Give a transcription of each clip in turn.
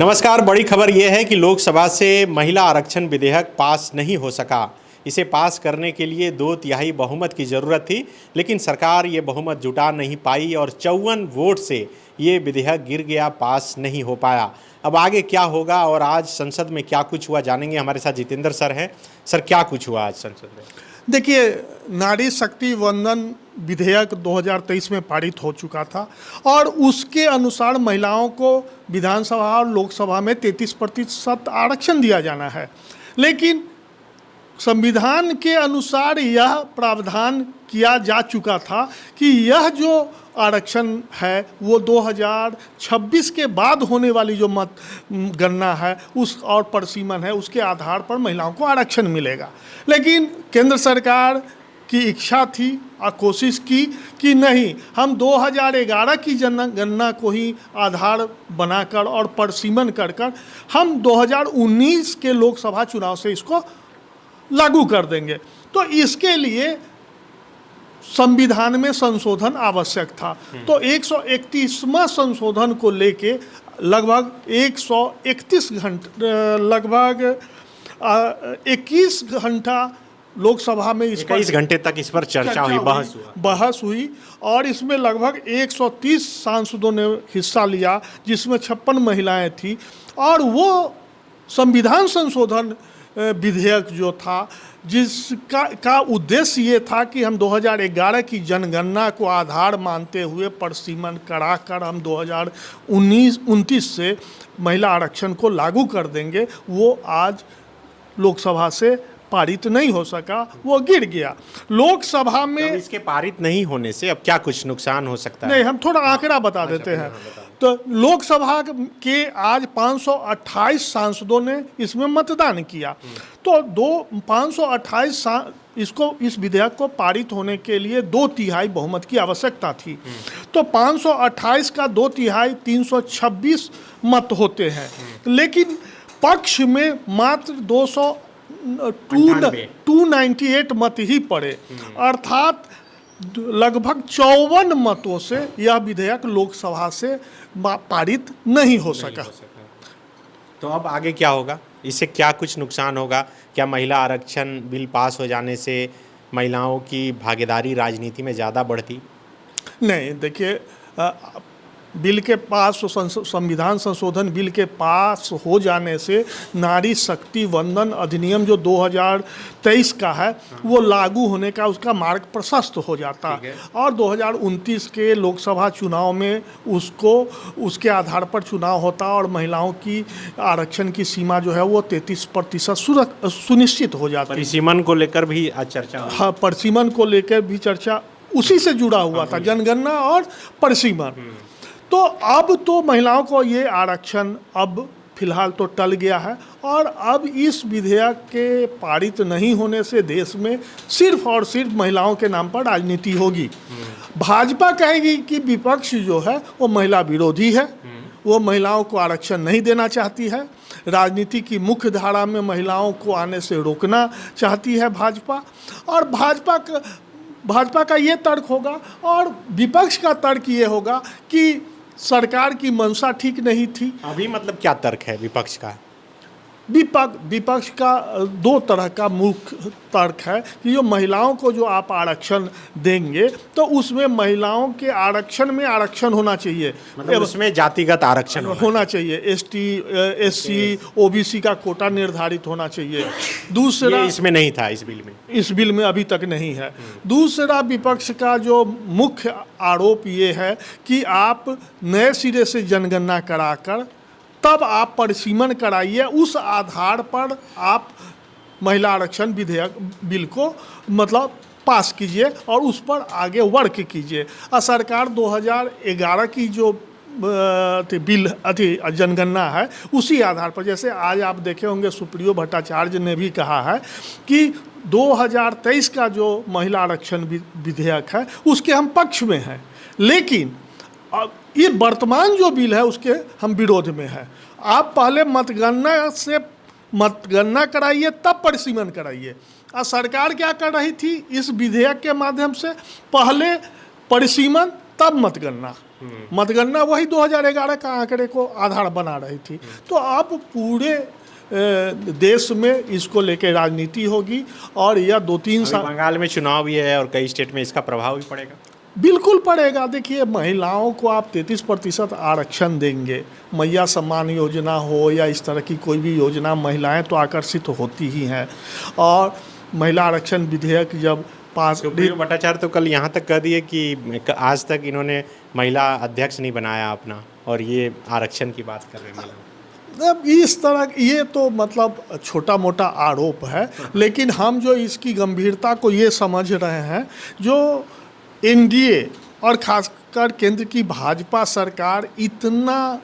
नमस्कार। बड़ी खबर यह है कि लोकसभा से महिला आरक्षण विधेयक पास नहीं हो सका। इसे पास करने के लिए 2/3 बहुमत की ज़रूरत थी, लेकिन सरकार ये बहुमत जुटा नहीं पाई और 54 वोट से ये विधेयक गिर गया, पास नहीं हो पाया। अब आगे क्या होगा और आज संसद में क्या कुछ हुआ जानेंगे। हमारे साथ जितेंद्र सर हैं। सर, क्या कुछ हुआ आज संसद में? देखिए, नारी शक्ति वंदन विधेयक 2023 में पारित हो चुका था और उसके अनुसार महिलाओं को विधानसभा और लोकसभा में 33% आरक्षण दिया जाना है। लेकिन संविधान के अनुसार यह प्रावधान किया जा चुका था कि यह जो आरक्षण है वो 2026 के बाद होने वाली जो मत गणना है उस और परिसीमन है, उसके आधार पर महिलाओं को आरक्षण मिलेगा। लेकिन केंद्र सरकार की इच्छा थी और कोशिश की कि नहीं, हम 2011 की जनगणना को ही आधार बनाकर और परिसीमन कर हम 2019 के लोकसभा चुनाव से इसको लागू कर देंगे। तो इसके लिए संविधान में संशोधन आवश्यक था। तो 131वां संशोधन को लेके लगभग 131 घंटे, लगभग 21 घंटा लोकसभा में इस 21 घंटे तक इस पर चर्चा हुई, बहस हुई और इसमें लगभग 130 सांसदों ने हिस्सा लिया, जिसमें 56 महिलाएं थी। और वो संविधान संशोधन विधेयक जो था, जिसका उद्देश्य ये था कि हम 2011 की जनगणना को आधार मानते हुए परिसीमन कराकर हम 2029 से महिला आरक्षण को लागू कर देंगे, वो आज लोकसभा से पारित नहीं हो सका, वो गिर गया। लोकसभा में तो इसके पारित नहीं होने से अब क्या कुछ नुकसान हो सकता है? नहीं, हम थोड़ा आंकड़ा बता देते हैं। तो लोकसभा के आज 528 सांसदों ने इसमें मतदान किया। तो 528 इस विधेयक को पारित होने के लिए 2/3 बहुमत की आवश्यकता थी। तो 528 का 2/3 326 मत होते हैं, लेकिन पक्ष में मात्र 298 मत ही पड़े, अर्थात लगभग 54 मतों से यह विधेयक लोकसभा से पारित नहीं हो सका। तो अब आगे क्या होगा? इससे क्या कुछ नुकसान होगा? क्या महिला आरक्षण बिल पास हो जाने से महिलाओं की भागीदारी राजनीति में ज़्यादा बढ़ती? नहीं, देखिए, बिल के पास, संविधान संशोधन बिल के पास हो जाने से नारी शक्ति वंदन अधिनियम जो 2023 का है वो लागू होने का उसका मार्ग प्रशस्त हो जाता है और 2029 के लोकसभा चुनाव में उसके आधार पर चुनाव होता और महिलाओं की आरक्षण की सीमा जो है वो 33% सुनिश्चित हो जाती है। परिसीमन को लेकर भी चर्चा? हाँ, परिसीमन को लेकर भी चर्चा उसी से जुड़ा हुआ था, जनगणना और परिसीमन। तो अब तो महिलाओं को ये आरक्षण अब फिलहाल तो टल गया है और अब इस विधेयक के पारित नहीं होने से देश में सिर्फ और सिर्फ महिलाओं के नाम पर राजनीति होगी। भाजपा कहेगी कि विपक्ष जो है वो महिला विरोधी है, वो महिलाओं को आरक्षण नहीं देना चाहती है, राजनीति की मुख्य धारा में महिलाओं को आने से रोकना चाहती है भाजपा। और भाजपा का ये तर्क होगा और विपक्ष का तर्क ये होगा कि सरकार की मंशा ठीक नहीं थी। अभी मतलब क्या तर्क है विपक्ष का? विपक्ष का 2 तरह का मुख्य तर्क है कि जो महिलाओं को जो आप आरक्षण देंगे तो उसमें महिलाओं के आरक्षण में आरक्षण होना चाहिए, मतलब उसमें जातिगत आरक्षण होना चाहिए, एसटी, एससी, ओबीसी का कोटा निर्धारित होना चाहिए। दूसरा, ये इसमें नहीं था, इस बिल में अभी तक नहीं है। दूसरा, विपक्ष का जो मुख्य आरोप ये है कि आप नए सिरे से जनगणना कराकर तब आप परिसीमन कराइए, उस आधार पर आप महिला आरक्षण विधेयक बिल को मतलब पास कीजिए और उस पर आगे वर्क कीजिए। और सरकार 2011 की जो बिल जनगणना है उसी आधार पर, जैसे आज आप देखे होंगे सुप्रियो भट्टाचार्य ने भी कहा है कि 2023 का जो महिला आरक्षण विधेयक है उसके हम पक्ष में हैं, लेकिन ये वर्तमान जो बिल है उसके हम विरोध में है। आप पहले मतगणना कराइए तब परिसीमन कराइए। और सरकार क्या कर रही थी इस विधेयक के माध्यम से? पहले परिसीमन तब मतगणना। मतगणना वही 2011 का आंकड़े को आधार बना रही थी। तो अब पूरे देश में इसको लेकर राजनीति होगी और यह 2-3 साल बंगाल में चुनाव भी है और कई स्टेट में इसका प्रभाव भी पड़ेगा। बिल्कुल पड़ेगा। देखिए, महिलाओं को आप 33% आरक्षण देंगे, मैया सम्मान योजना हो या इस तरह की कोई भी योजना, महिलाएं तो आकर्षित होती ही हैं। और महिला आरक्षण विधेयक जब पास, सुप्रीम भट्टाचार्य तो कल यहाँ तक कह दिए कि आज तक इन्होंने महिला अध्यक्ष नहीं बनाया अपना, और ये आरक्षण की बात कर रहे हैं। अब इस तरह, ये तो मतलब छोटा मोटा आरोप है, लेकिन हम जो इसकी गंभीरता को ये समझ रहे हैं, जो एनडीए और खासकर केंद्र की भाजपा सरकार इतना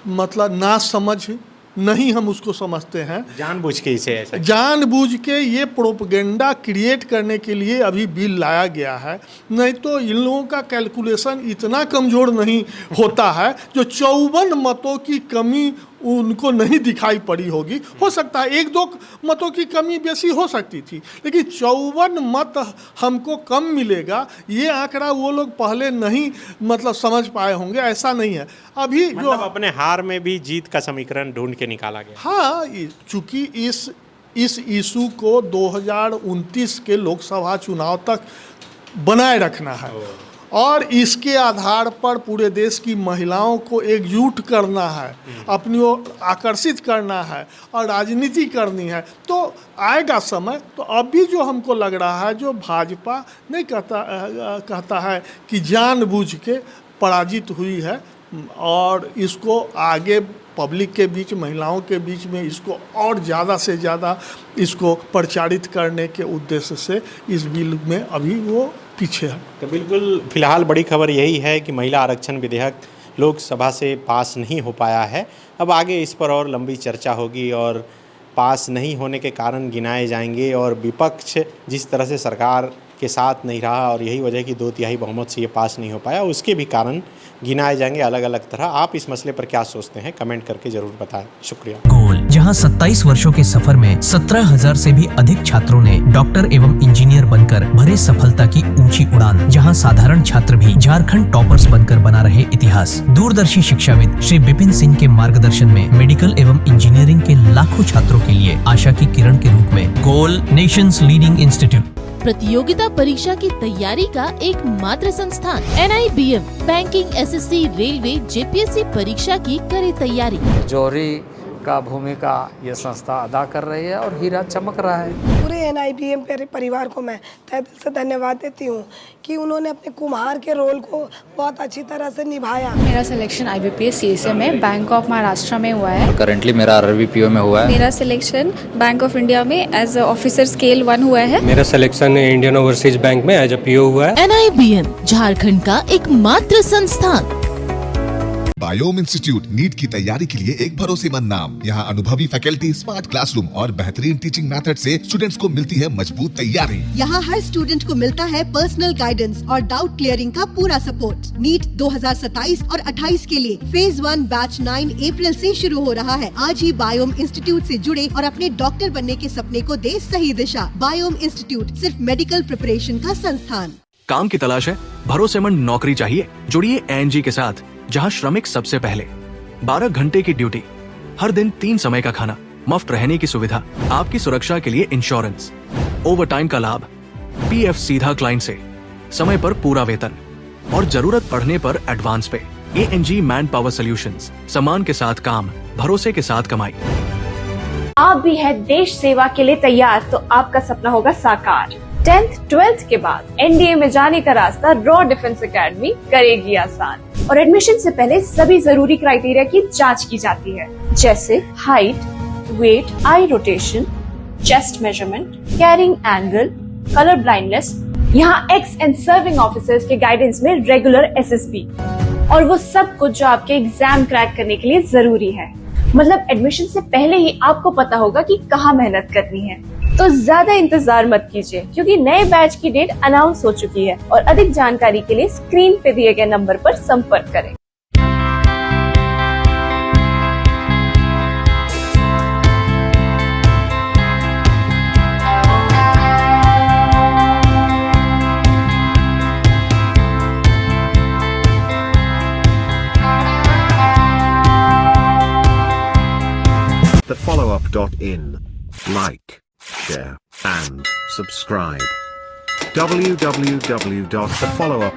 मतलब नासमझ नहीं, हम उसको समझते हैं। जानबूझ के इसे ऐसा जानबूझ के ये प्रोपेगेंडा क्रिएट करने के लिए अभी बिल लाया गया है। नहीं तो इन लोगों का कैलकुलेशन इतना कमज़ोर नहीं होता है। जो 54 मतों की कमी उनको नहीं दिखाई पड़ी होगी, हो सकता है 1-2 मतों की कमी बेसी हो सकती थी, लेकिन 54 मत हमको कम मिलेगा, ये आंकड़ा वो लोग पहले नहीं मतलब समझ पाए होंगे। ऐसा नहीं है। अभी मतलब जो अपने हार में भी जीत का समीकरण ढूंढ के निकाला गया। हाँ, चूंकि इस इशू को 2029 के लोकसभा चुनाव तक बनाए रखना है और इसके आधार पर पूरे देश की महिलाओं को एकजुट करना है, अपनी ओर आकर्षित करना है और राजनीति करनी है, तो आएगा समय। तो अभी जो हमको लग रहा है, जो भाजपा नहीं कहता है कि जानबूझ के पराजित हुई है और इसको आगे पब्लिक के बीच, महिलाओं के बीच में इसको और ज़्यादा से ज़्यादा इसको प्रचारित करने के उद्देश्य से इस बिल में अभी वो पीछे है। तो बिल्कुल फिलहाल बड़ी खबर यही है कि महिला आरक्षण विधेयक लोकसभा से पास नहीं हो पाया है। अब आगे इस पर और लंबी चर्चा होगी और पास नहीं होने के कारण गिनाए जाएंगे, और विपक्ष जिस तरह से सरकार के साथ नहीं रहा और यही वजह कि 2/3 बहुमत से ये पास नहीं हो पाया, उसके भी कारण गिनाए जाएंगे अलग अलग तरह। आप इस मसले पर क्या सोचते हैं, कमेंट करके जरूर बताएं। शुक्रिया। गोल, जहां 27 वर्षों के सफर में 17,000 से भी अधिक छात्रों ने डॉक्टर एवं इंजीनियर बनकर भरे सफलता की ऊंची उड़ान, जहां साधारण छात्र भी झारखंड टॉपर्स बनकर बना रहे इतिहास। दूरदर्शी शिक्षाविद श्री विपिन सिंह के मार्गदर्शन में मेडिकल एवं इंजीनियरिंग के लाखों छात्रों के लिए आशा की किरण के रूप में गोल, नेशंस लीडिंग इंस्टीट्यूट। प्रतियोगिता परीक्षा की तैयारी का एकमात्र संस्थान NIBM banking, SSC, railway, JPSC परीक्षा की करे तैयारी। जौहरी का भूमिका ये संस्था अदा कर रही है और हीरा चमक रहा है। पूरे NIBM परिवार को मैं तहे दिल से धन्यवाद देती हूँ कि उन्होंने अपने कुम्हार के रोल को बहुत अच्छी तरह से निभाया। मेरा सिलेक्शन IBPS CSA में बैंक ऑफ महाराष्ट्र में हुआ है। करेंटली मेरा RRBPO में हुआ है। मेरा सिलेक्शन बैंक ऑफ इंडिया में एज ऑफिसर स्केल 1 हुआ है। मेरा सिलेक्शन इंडियन ओवरसीज बैंक में एज PO हुआ है। NIBM झारखंड का एकमात्र संस्थान। बायोम इंस्टीट्यूट नीट की तैयारी के लिए एक भरोसेमंद नाम। यहाँ अनुभवी फैकल्टी, स्मार्ट क्लासरूम और बेहतरीन टीचिंग मेथड से स्टूडेंट्स को मिलती है मजबूत तैयारी। यहाँ हर स्टूडेंट को मिलता है पर्सनल गाइडेंस और डाउट क्लियरिंग का पूरा सपोर्ट। नीट 2027 और 28 के लिए फेज 1 बैच 9 अप्रैल से शुरू हो रहा है। आज ही बायोम इंस्टीट्यूट से जुड़े और अपने डॉक्टर बनने के सपने को दे सही दिशा। बायोम इंस्टीट्यूट सिर्फ मेडिकल प्रिपरेशन का संस्थान। काम की तलाश है, भरोसेमंद नौकरी चाहिए? जुड़िए ANG के साथ, जहां श्रमिक सबसे पहले। 12 घंटे की ड्यूटी, हर दिन 3 समय का खाना, मुफ्त रहने की सुविधा, आपकी सुरक्षा के लिए इंश्योरेंस, ओवरटाइम का लाभ, PF सीधा क्लाइंट से, समय पर पूरा वेतन और जरूरत पड़ने पर एडवांस पे। ANG मैन पावर सॉल्यूशंस, सम्मान के साथ काम, भरोसे के साथ कमाई। आप भी है देश सेवा के लिए तैयार, तो आपका सपना होगा साकार। 10th 12th के बाद NDA में जाने का रास्ता रॉ डिफेंस एकेडमी करेगी आसान। और एडमिशन से पहले सभी जरूरी क्राइटेरिया की जांच की जाती है, जैसे height, weight, eye rotation, chest measurement, carrying angle, colour blindness. यहाँ एक्स एंड सर्विंग ऑफिसर्स के गाइडेंस में रेगुलर SSB और वो सब कुछ जो आपके एग्जाम क्रैक करने के लिए जरूरी है। मतलब एडमिशन से पहले ही आपको पता होगा कि कहाँ मेहनत करनी है। तो ज्यादा इंतजार मत कीजिए, क्योंकि नए बैच की डेट अनाउंस हो चुकी है। और अधिक जानकारी के लिए स्क्रीन पे दिए गए नंबर पर संपर्क करें। thefollowup.in. Like, share, and subscribe. www.thefollowup.in